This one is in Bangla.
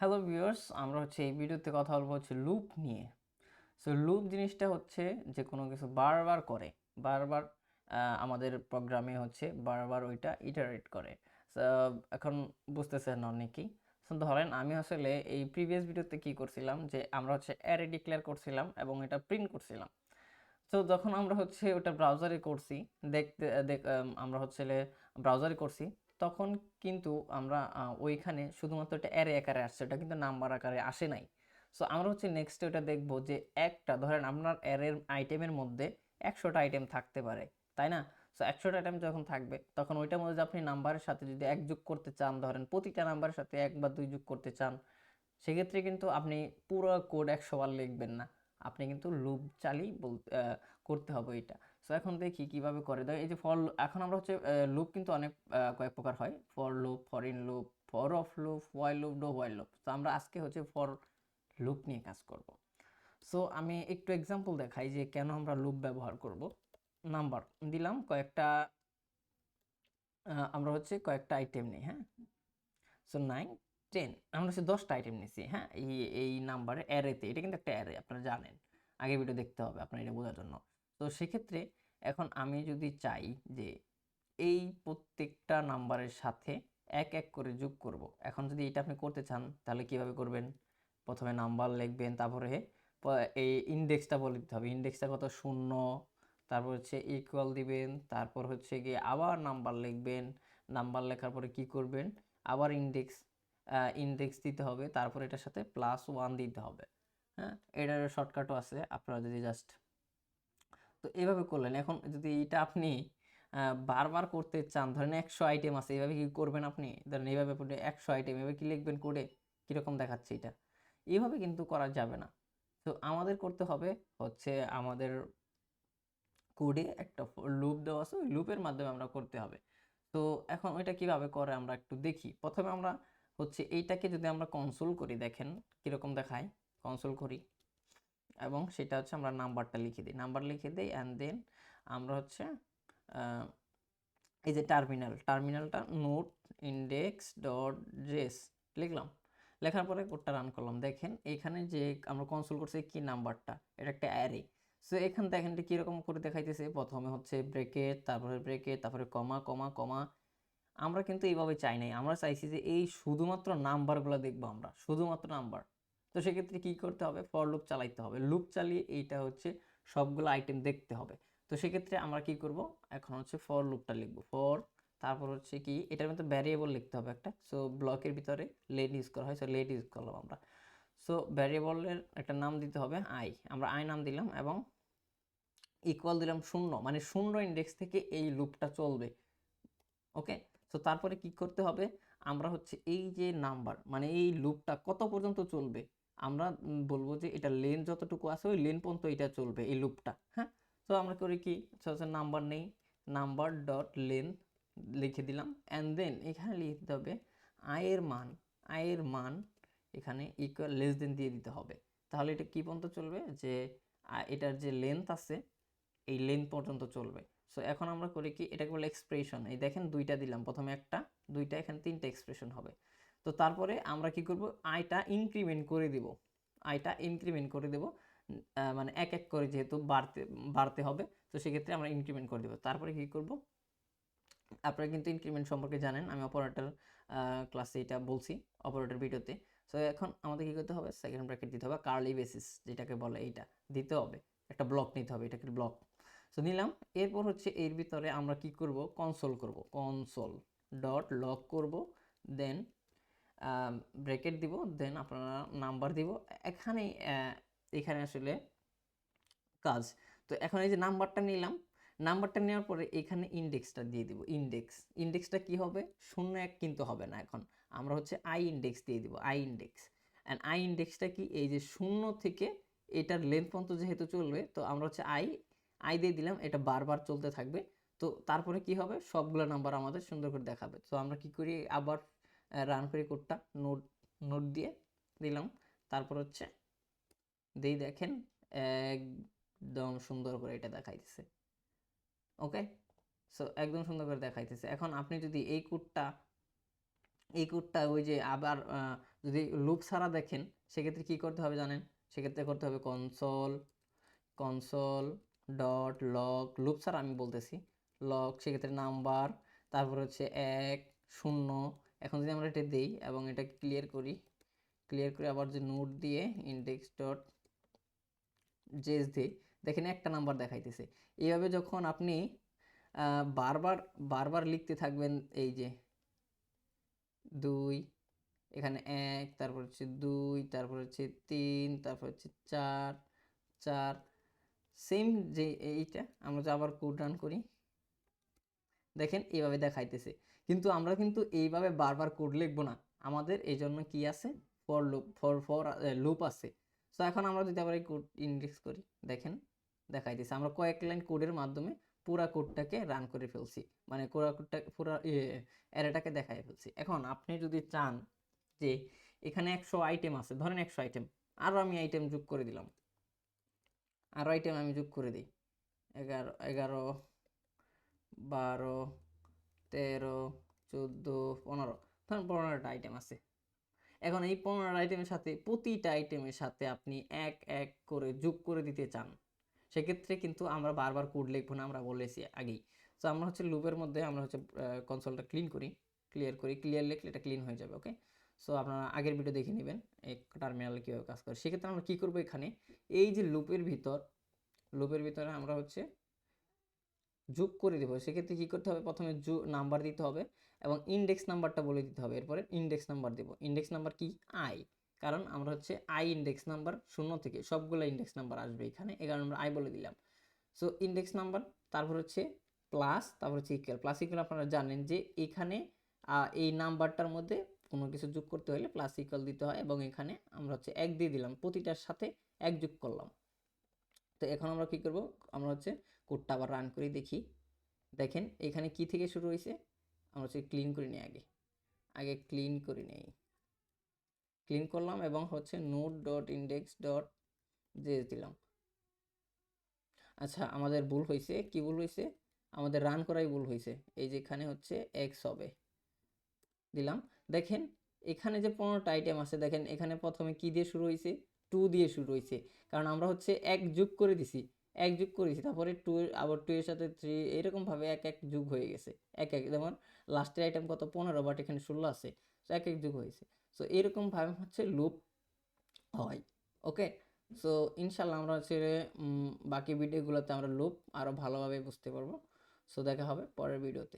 হ্যালো ভিউয়ার্স, আমরা এই ভিডিওতে কথা বলবো লুপ নিয়ে। সো লুপ জিনিসটা যে কোনো কিছু বারবার করে, বারবার আমাদের প্রোগ্রামে বারবার ওইটা ইটারেট করে। সো এখন বুঝতেছেন অনেকেই। সো ধরেন আমি এই প্রিভিয়াস ভিডিওতে কি করছিলাম, যে আমরা অ্যারে ডিক্লেয়ার করছিলাম এবং এটা প্রিন্ট করছিলাম। তো যখন আমরা ওটা ব্রাউজারে করছি, দেখতে আমরা ব্রাউজারে করছি, তখন কিন্তু আমরা ওইখানে শুধুমাত্র এটা অ্যারে আকারে আসছে, ওটা কিন্তু নাম্বার আকারে আসে নাই। সো আমরা নেক্সটে ওটা দেখবো যে একটা ধরেন আপনার অ্যারের আইটেমের মধ্যে 100টা আইটেম থাকতে পারে, তাই না? সো 100টা আইটেম যখন থাকবে, তখন ওইটার মধ্যে আপনি নাম্বারের সাথে যদি এক যোগ করতে চান, ধরেন প্রতিটা নাম্বারের সাথে 1 বা 2 যোগ করতে চান, সেক্ষেত্রে কিন্তু আপনি পুরো কোড 100 বার লিখবেন না, আপনি কিন্তু লুপ চালিয়ে করতে হবে এটা। সো এখন দেখি কিভাবে করে দেয়। এই যে ফর, এখন আমরা লুপ কিন্তু অনেক কয়েক প্রকার হয়: for loop, for in loop, for of loop, while loop, do while loop. তো আমরা আজকে ফর লুপ নিয়ে কাজ করব। সো আমি একটু এক্সাম্পল দেখাই যে কেন আমরা লুপ ব্যবহার করব। নাম্বার দিলাম কয়েকটা, আমরা কয়েকটা আইটেম নিই, হ্যাঁ। সো 9, 10, আমরা 10টা আইটেম নিছি, হ্যাঁ। এই নাম্বারের অ্যারেতে, এটা কিন্তু একটা অ্যারে, আপনারা জানেন, আগে ভিডিও দেখতে হবে আপনার এটা বোঝার জন্য। তো সেক্ষেত্রে এখন আমি যদি চাই যে এই প্রত্যেকটা নাম্বারের সাথে এক এক করে যোগ করব, এখন যদি এটা আপনি করতে চান তাহলে কিভাবে করবেন? প্রথমে নাম্বার লিখবেন, তারপরে এই ইন্ডেক্সটা বলে দিতে হবে, ইন্ডেক্সটা কত, 0। তারপর ইকুয়াল দিবেন, তারপর গিয়ে আবার নাম্বার লিখবেন, নাম্বার লেখার পরে কি করবেন, আবার ইন্ডেক্স দিতে হবে, তারপর এটার সাথে +1 দিতে হবে, হ্যাঁ। এটার শর্টকাটও আছে, আপনারা যদি জাস্ট তো এইভাবে করলেন। এখন যদি এটা আপনি বারবার করতে চান, ধরেন 100 আইটেম আছে, এইভাবে কি করবেন আপনি? ধরেন এইভাবে 100 আইটেম, এভাবে কি লিখবেন কোডে? কীরকম দেখাচ্ছে এটা? এইভাবে কিন্তু করা যাবে না। তো আমাদের করতে হবে আমাদের কোডে একটা লুপ দেওয়া আছে, ওই লুপের মাধ্যমে আমরা করতে হবে। তো এখন ওইটা কিভাবে করে আমরা একটু দেখি। প্রথমে আমরা এইটাকে যদি আমরা কনসোল করি, দেখেন কীরকম দেখায়। কনসোল করি এবং সেটা আমরা নাম্বারটা লিখে দিই, নাম্বার লিখে দিই, অ্যান্ড দেন আমরা এই যে টার্মিনালটা নোট ইন্ডেক্স ডট জেস লিখলাম। লেখার পরে কোডটা রান করলাম। দেখেন এখানে যে আমরা কনসোল করছি কি নাম্বারটা, এটা একটা অ্যারে। সো এখানে দেখেন এটা কীরকম করে দেখাইতেছে। প্রথমে ব্রেকেট, তারপরে ব্রেকেট, তারপরে কমা কমা কমা। আমরা কিন্তু এইভাবে চাই নাই, আমরা চাইছি যে এই শুধুমাত্র নাম্বারগুলো দেখবো, আমরা শুধুমাত্র নাম্বার। তো সেক্ষেত্রে কী করতে হবে? ফর লুপ চালাইতে হবে। লুপ চালিয়ে এইটা সবগুলো আইটেম দেখতে হবে। তো সেক্ষেত্রে আমরা কি করব, এখন ফর লুপটা লিখব। ফর, তারপর কি, এটার মধ্যে ভ্যারিয়েবল লিখতে হবে একটা। সো ব্লকের ভিতরে লেট ইউজ করা হয়, সো লেট ইউজ করলাম আমরা। সো ভ্যারিয়েবলের একটা নাম দিতে হবে আই, আমরা আই নাম দিলাম এবং ইকুয়াল দিলাম 0, মানে 0 ইন্ডেক্স থেকে এই লুপটা চলবে। ওকে। সো তারপরে কি করতে হবে, আমরা এই যে নাম্বার, মানে এই লুপটা কত পর্যন্ত চলবে, আমরা বলবো যে এটা লেন যতটুকু আছে ওই লেন পর্যন্ত এটা চলবে এই লুপটা, হ্যাঁ। তো আমরা করি কি, নাম্বার নেই, নাম্বার ডট লেন লিখে দিলাম, অ্যান্ড দেন এখানে লিখতে হবে আয়ের মান এখানে ইকুয়াল লেস দেন দিয়ে দিতে হবে। তাহলে এটা কি পর্যন্ত চলবে, যে এটার যে লেন্থ আছে এই লেন্থ পর্যন্ত চলবে। সো এখন আমরা করি কি, এটাকে বলে এক্সপ্রেশন। এই দেখেন দুইটা দিলাম, প্রথমে একটা, দুইটা, এখানে 3টা এক্সপ্রেশন হবে। তো তারপরে আমরা কি করব, আইটা ইনক্রিমেন্ট করে দিব, মানে এক এক করে যেহেতু বাড়তে হবে, তো সেক্ষেত্রে আমরা ইনক্রিমেন্ট করে দেবো। তারপরে কি করব, আপনারা কিন্তু ইনক্রিমেন্ট সম্পর্কে জানেন, আমি অপারেটর ক্লাসে এটা বলছি, অপারেটর ভিডিওতে। সো এখন আমাদের কি করতে হবে, সেকেন্ড ব্র্যাকেট দিতে হবে, কার্লি বেসিস যেটাকে বলে এইটা দিতে হবে, একটা ব্লক নিতে হবে, এটাকে ব্লক। সো নিলাম। এরপর এর ভিতরে আমরা কি করব, কনসোল ডট লক করব, দেন ব্র্যাকেট দিব, দেন আপনারা নাম্বার দিব। এখানে এখানে কাজ। তো এখন এই যে নাম্বারটা নিলাম, নাম্বারটা নেওয়ার পরে এখানে ইন্ডেক্সটা দিয়ে দিব। ইন্ডেক্সটা কি হবে, 0 1 কিন্তু হবে না, এখন আমরা আই ইন্ডেক্স দিয়ে দিব, আই ইন্ডেক্স। অ্যান্ড আই ইন্ডেক্সটা কি, এই যে 0 থেকে এটার লেন্থ পর্যন্ত যেহেতু চলবে, তো আমরা আই দিয়ে দিলাম, এটা বারবার চলতে থাকবে। তো তারপরে কি হবে, সবগুলো নাম্বার আমাদের সুন্দর করে দেখাবে। তো আমরা কি করি, আবার রান করি কোডটা, নোট দিয়ে দিলাম, তারপর দেখেন একদম সুন্দর করে এটা দেখাইতেছে। ওকে। সো একদম সুন্দর করে দেখাইতেছে। এখন আপনি যদি এই কোডটা ওই যে আবার যদি লুপ ছাড়া দেখেন সেক্ষেত্রে কি করতে হবে জানেন, সেক্ষেত্রে করতে হবে কনসোল ডট লগ, লুপ ছাড়া আমি বলতেছি, লগ, সেক্ষেত্রে নাম্বার, তারপর হচ্ছে 1 0। এখন যদি আমরা এটা দিই এবং এটা ক্লিয়ার করি আবার যে নোট দিয়ে ইন্ডেক্স ডট জেস দিই, দেখেন একটা নাম্বার দেখাইতেছে। এইভাবে যখন আপনি বারবার বারবার লিখতে থাকবেন, এই যে 2, এখানে 1, তারপর হচ্ছে 2, তারপর হচ্ছে 3, তারপর হচ্ছে 4 4, সেম যে এইটা আমরা যে আবার কোড রান করি, দেখেন এইভাবে দেখাইতেছে। কিন্তু আমরা কিন্তু এইভাবে বারবার কোড লিখবো না, আমাদের এই জন্য কি আছে, ফর লুপ আছে। সো এখন আমরা যদি আবার এই কোড ইন্ডেক্স করি, দেখেন দেখাইতেছে আমরা কয়েক লাইন কোডের মাধ্যমে পুরা কোডটাকে রান করে ফেলছি, মানে পুরা অ্যারেটাকে দেখাই ফেলছি। এখন আপনি যদি চান যে এখানে 100 আইটেম আছে, ধরেন 100 আইটেম, আরও আমি আইটেম যোগ করে দিলাম, আরও আইটেম আমি যোগ করে দিই, 11 12 13 14 15, ধরেন 15টা আইটেম আছে। এখন এই 15টা আইটেমের সাথে প্রতিটা আইটেমের সাথে আপনি এক এক করে যোগ করে দিতে চান, সেক্ষেত্রে কিন্তু আমরা বারবার কোড লিখবো না, আমরা বলেছি আগেই। তো আমরা হচ্ছে লুপের মধ্যে আমরা হচ্ছে কনসোলটা ক্লিয়ার লিখলে এটা ক্লিন হয়ে যাবে। ওকে, সো আপনারা আগের ভিডিও দেখে নেবেন এই টার্মিনালে কীভাবে কাজ করে। সেক্ষেত্রে আমরা কী করবো, এখানে এই যে লুপের ভিতরে আমরা হচ্ছে যোগ করে দেবো। সেক্ষেত্রে কী করতে হবে, প্রথমে নাম্বার দিতে হবে এবং ইন্ডেক্স নাম্বারটা বলে দিতে হবে, এরপরে ইন্ডেক্স নাম্বার দেবো। ইন্ডেক্স নাম্বার কি, আই, কারণ আমরা হচ্ছে আই ইন্ডেক্স নাম্বার 0 থেকে সবগুলো ইন্ডেক্স নাম্বার আসবে এখানে, এই কারণে আমরা আই বলে দিলাম। সো ইন্ডেক্স নাম্বার, তারপর হচ্ছে প্লাস, তারপর হচ্ছে ইকুয়াল। প্লাস ইকুয়াল আপনারা জানেন যে এখানে এই নাম্বারটার মধ্যে কোনো কিছু যোগ করতে হলে প্লাস ইকুয়াল দিতে হয়, এবং এখানে আমরা হচ্ছে 1 দিয়ে দিলাম, প্রতিটার সাথে 1 যোগ করলাম। তো এখন আমরা কি করব, আমরা হচ্ছে কোডটা আবার রান করে দেখি। দেখেন এখানে কি থেকে শুরু হয়েছে, আমরা হচ্ছে ক্লিন করে নিই, আগে ক্লিন করে নেই, ক্লিন করলাম এবং হচ্ছে node dot index dot JS দিলাম। আচ্ছা, আমাদের ভুল হয়েছে, কি ভুল হয়েছে, আমাদের রান করাই ভুল হয়েছে। এই যে এখানে হচ্ছে এক্স হবে, দিলাম। দেখেন এখানে যে 15টা আইটেম আছে, দেখেন এখানে প্রথমে কি দিয়ে শুরু হয়েছে, 2 দিয়ে শুরু হয়েছে, কারণ আমরা হচ্ছে 1 যোগ করে দিছি, তারপরে 2 আবার 2 এর সাথে 3, এরকমভাবে এক এক যোগ হয়ে গেছে, যেমন লাস্টের আইটেম কত 15, বাট এখানে 16 আছে, সো এক এক যোগ হয়েছে। সো এরকমভাবে হচ্ছে লুপ হয়। ওকে, সো ইনশাল্লাহ আমরা হচ্ছে বাকি ভিডিওগুলোতে আমরা লুপ আরও ভালোভাবে বুঝতে পারবো। সো দেখা হবে পরের ভিডিওতে।